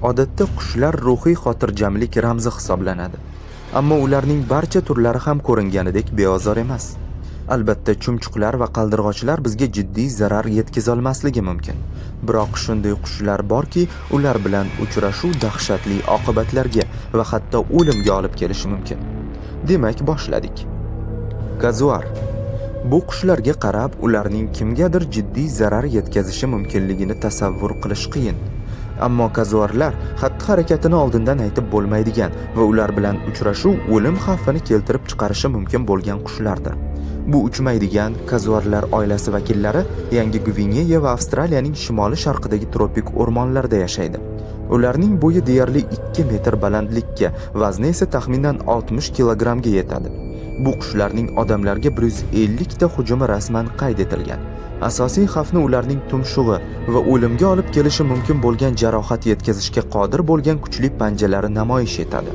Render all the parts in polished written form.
Odatda qushlar ruhiy xotirjamlik ramzi hisoblanadi. Ammo ularning barcha turlari ham ko'ringanidek beozor emas. Albatta, chumchuqlar va qaldirg'ochlar bizga jiddiy zarar yetkazolmasligi mumkin. Biroq shunday qushlar borki, ular bilan uchrashuv dahshatli oqibatlarga va hatto o'limga olib kelishi mumkin. Demak, boshladik. Kazuar. Bu qushlarga qarab, ularning kimgadir jiddiy zarar yetkazishi mumkinligini tasavvur qilish qiyin. Ammo kazuarlar xatti-harakatini oldindan aytib bo'lmaydigan va ular bilan uchrashuv o'lim xavfini keltirib chiqarishi mumkin bo'lgan qushlardir. Bu uchmaydigan kazuarlar oilasi vakillari Yangi Gvineya va Avstraliyaning shimoli-sharqidagi tropik o'rmonlarda yashaydi. Ularning bo'yi deyarli 2 metr balandlikka, vazni esa taxminan 60 kilogrammga yetadi. Bu qushlarning odamlarga 150 ta hujumi rasman qayd etilgan. Asosiy xavfni ularning tumshug'i va o'limga olib kelishi mumkin bo'lgan jarohat yetkazishga qodir bo'lgan kuchli panjalari namoyish etadi.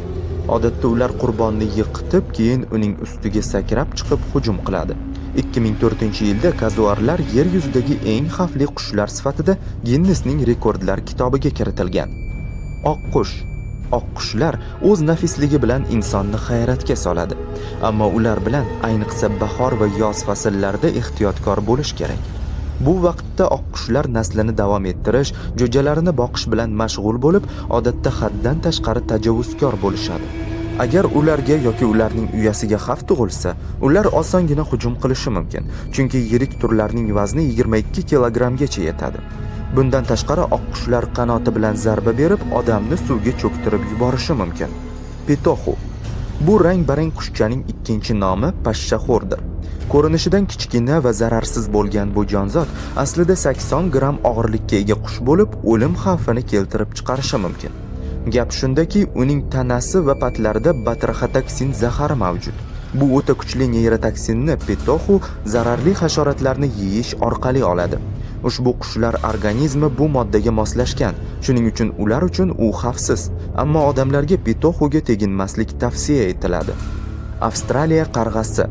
Odatda ular qurbonni yiqitib, keyin uning ustiga sakrab chiqib hujum qiladi. 2004-yilda kazuarlar yer yuzidagi eng xavfli qushlar sifatida Ginnesning rekordlar kitobiga kiritilgan. Oqqush. Oqqushlar o'z nafisligi bilan insonni hayratga soladi. Ammo ular bilan ayniqsa bahor va yoz fasllarida ehtiyotkor bo'lish kerak. Bu vaqtda oqqushlar naslini davom ettirish, jo'jalarini boqish bilan mashg'ul bo'lib, odatda haddan tashqari tajovuzkor bo'lishadi. Agar ularga yoki ularning uyasiga xavf tug'ilsa, ular osongina hujum qilishi mumkin, chunki yirik turlarning vazni 22 kilogrammgacha yetadi. Bundan tashqari oqqushlar qanoti bilan zarba berib, odamni suvga cho'ktirib yuborishi mumkin. Petoxu. Bu rang-barang qushchaning ikkinchi nomi pashshaxo'rdir. Ko'rinishidan kichkina va zararsiz bo'lgan bu jonzot aslida 80 gramm og'irlikka ega qush bo'lib, o'lim xavfini keltirib chiqarishi mumkin. Gap shundaki, uning tanasi va patlarida batraxotoksin zahari mavjud. Bu o'ta kuchli neyrotoksinni petoxu zararli hasharotlarni yeyish orqali oladi. Ushbu qushlar organizmi bu moddaga moslashgan, shuning uchun ular uchun u xavfsiz, ammo odamlarga petoxuga teginmaslik tavsiya etiladi. Avstraliya qarg'asi.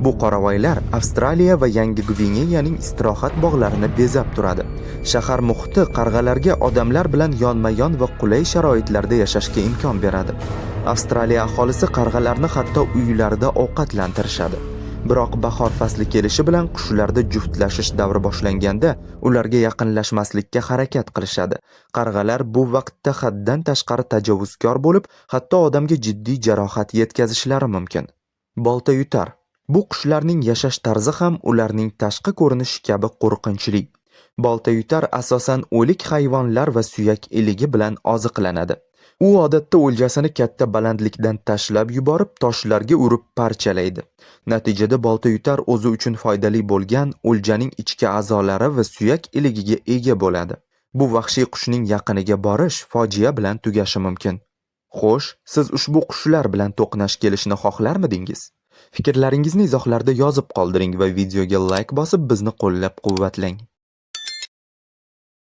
Bu qoravoylar Avstraliya va Yangi Gvineyaning istirohat bog'larini bezab turadi. Shahar muhiti qarg'alarga odamlar bilan yonma-yon va qulay sharoitlarda yashashga imkon beradi. Avstraliya aholisi qarg'alarni hatto uylarida ovqatlantirishadi. Biroq bahor fasli kelishi bilan qushlarda juftlashish davri boshlanganda ularga yaqinlashmaslikka harakat qilishadi. Qarg'alar bu vaqtda haddan tashqari tajovuzkor bo'lib, hatto odamga jiddiy jarohat yetkazishlari mumkin. Bolta yutar. Bu qushlarning yashash tarzi ham ularning tashqi ko'rinishi kabi qo'rqinchli. Bolta yutar asosan o'lik hayvonlar va suyak iligi bilan oziqlanadi. U odatda o'ljasini katta balandlikdan tashlab yuborib, toshlarga urib parchalaydi. Natijada bolta yutar o'zi uchun foydali bo'lgan o'ljaning ichki a'zolari va suyak iligiga ega bo'ladi. Bu vahshiy qushning yaqiniga borish fojia bilan tugashi mumkin. Xo'sh, siz ushbu qushlar bilan to'qnash kelishni xohlarmidingiz? Fikrlaringizni izohlarda yozib qoldiring va videoga like bosib bizni qo'llab-quvvatlang.